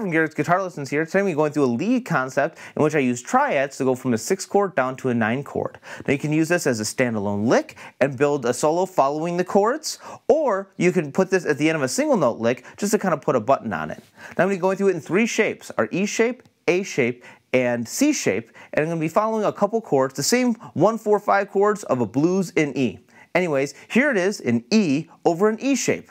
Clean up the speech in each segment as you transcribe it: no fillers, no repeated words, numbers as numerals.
from Garrett's Guitar Lessons here. Today I'm going through a lead concept in which I use triads to go from a 6-chord down to a 9-chord. Now you can use this as a standalone lick and build a solo following the chords, or you can put this at the end of a single note lick just to kind of put a button on it. Now I'm going to be going through it in 3 shapes, our E shape, A shape, and C shape, and I'm going to be following a couple chords, the same 1, 4, 5 chords of a blues in E. Anyways, here it is in E over an E shape.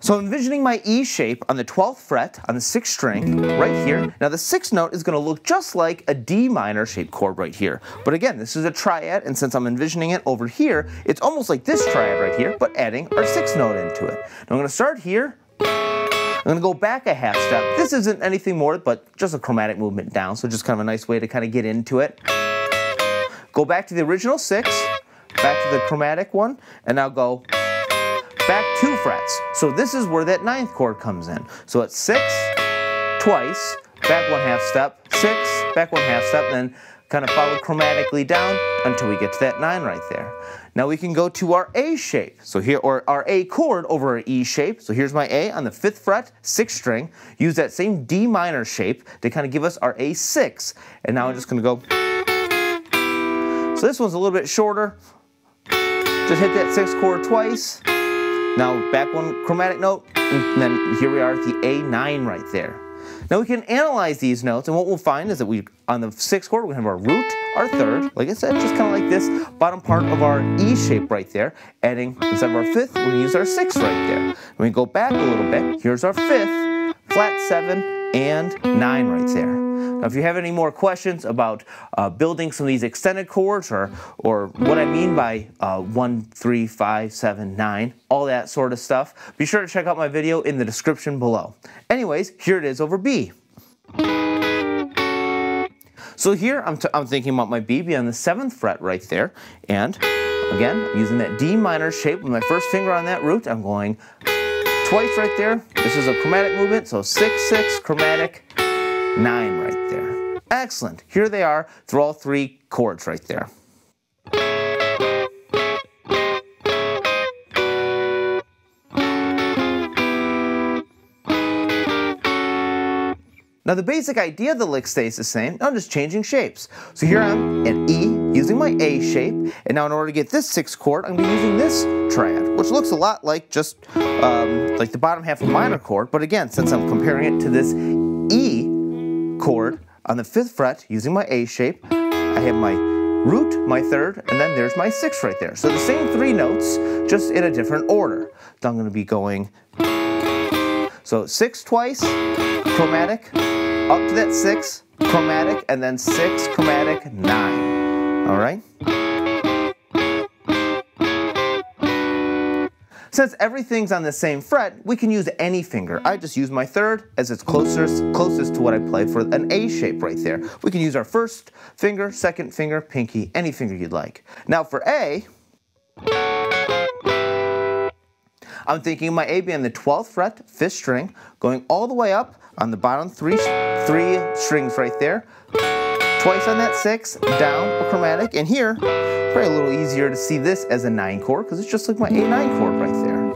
So I'm envisioning my E shape on the 12th fret on the 6th string right here. Now the 6th note is going to look just like a D minor shaped chord right here. But again, this is a triad, and since I'm envisioning it over here, it's almost like this triad right here, but adding our 6th note into it. Now I'm going to start here. I'm going to go back a half step. This isn't anything more but just a chromatic movement down, so just kind of a nice way to kind of get into it. Go back to the original 6, back to the chromatic one, and now go back 2 frets. So this is where that 9th chord comes in. So it's 6, twice, back 1 half step, 6, back 1 half step, then kind of follow chromatically down until we get to that 9 right there. Now we can go to our A shape. So here, or our A chord over our E shape. So here's my A on the 5th fret, 6th string. Use that same D minor shape to kind of give us our A6. And now I'm just going to go. So this one's a little bit shorter. Just hit that 6th chord twice. Now back 1 chromatic note, and then here we are at the A9 right there. Now we can analyze these notes, and what we'll find is that on the 6th chord, we have our root, our 3rd, like I said, just kind of like this bottom part of our E shape right there, adding, instead of our 5th, we're going to use our 6th right there. When we go back a little bit, here's our 5th, flat 7, and 9 right there. Now if you have any more questions about building some of these extended chords, or what I mean by 1, 3, 5, 7, 9, all that sort of stuff, be sure to check out my video in the description below. Anyways, here it is over B. So here I'm thinking about my B on the 7th fret right there, and again, I'm using that D minor shape with my first finger on that root. I'm going twice right there. This is a chromatic movement, so 6, 6, chromatic, 9 right there. Excellent. Here they are through all 3 chords right there. Now the basic idea of the lick stays the same, I'm just changing shapes. So here I'm at E, using my A shape, and now in order to get this 6th chord, I'm going to be using this triad, which looks a lot like just like the bottom half of a minor chord, but again, since I'm comparing it to this E chord on the 5th fret, using my A shape, I have my root, my 3rd, and then there's my 6th right there. So the same 3 notes, just in a different order. So I'm going to be going, so 6 twice, chromatic, up to that 6, chromatic, and then 6, chromatic, 9. Alright? Since everything's on the same fret, we can use any finger. I just use my 3rd as it's closest to what I play for an A shape right there. We can use our 1st finger, 2nd finger, pinky, any finger you'd like. Now for A, I'm thinking of my A being on the 12th fret, 5th string, going all the way up on the bottom 3 strings right there, twice on that 6, down a chromatic, and here, probably a little easier to see this as a 9 chord because it's just like my A9 chord right there.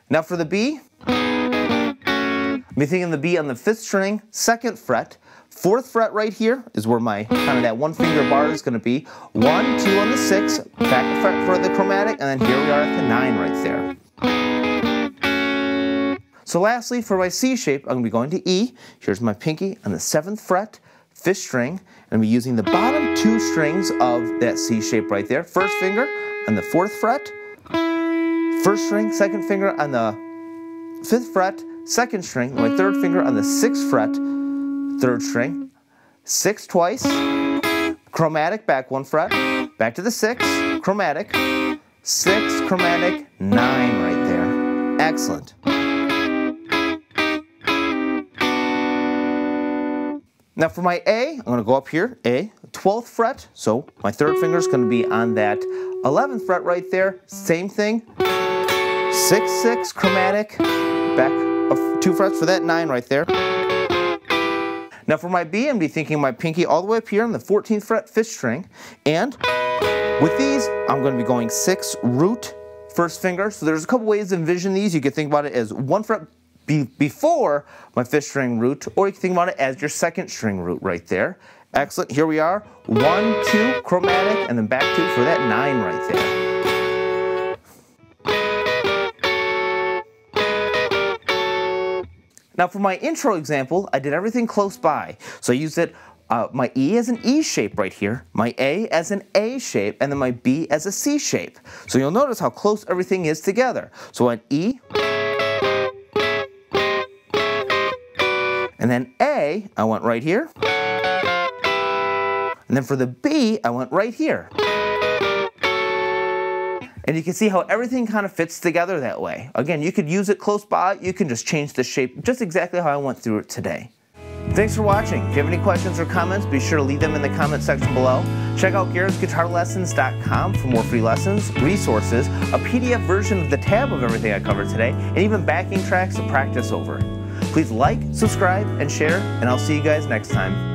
Now for the B, I'm thinking the B on the 5th string, 2nd fret, 4th fret right here is where my kind of that 1 finger bar is going to be. 1, 2 on the 6, back a fret for the chromatic, and then here we are at the 9 right there. So lastly, for my C shape, I'm going to be going to E. Here's my pinky on the 7th fret, 5th string, and I'm using the bottom 2 strings of that C shape right there. 1st finger on the 4th fret, 1st string, 2nd finger on the 5th fret, 2nd string, my 3rd finger on the 6th fret, 3rd string, 6 twice, chromatic, back 1 fret, back to the 6, chromatic, 6, chromatic, 9 right there. Excellent. Now for my A, I'm going to go up here, A, 12th fret, so my 3rd finger is going to be on that 11th fret right there. Same thing, 6, 6, chromatic, back 2 frets for that 9 right there. Now for my B, I'm going to be thinking my pinky all the way up here on the 14th fret, 5th string, and With these, I'm going to be going 6 root first finger. So there's a couple ways to envision these. You could think about it as 1 fret before my 5th string root, or you can think about it as your 2nd string root right there. Excellent. Here we are. 1, 2, chromatic, and then back 2 for that 9 right there. Now for my intro example, I did everything close by. So I used it, my E as an E shape right here, my A as an A shape, and then my B as a C shape. So you'll notice how close everything is together. So an E, and then A, I went right here. And then for the B, I went right here. And you can see how everything kind of fits together that way. Again, you could use it close by, you can just change the shape just exactly how I went through it today. Thanks for watching. If you have any questions or comments, be sure to leave them in the comment section below. Check out GarrettsGuitarLessons.com for more free lessons, resources, a PDF version of the tab of everything I covered today, and even backing tracks to practice over. Please like, subscribe, and share, and I'll see you guys next time.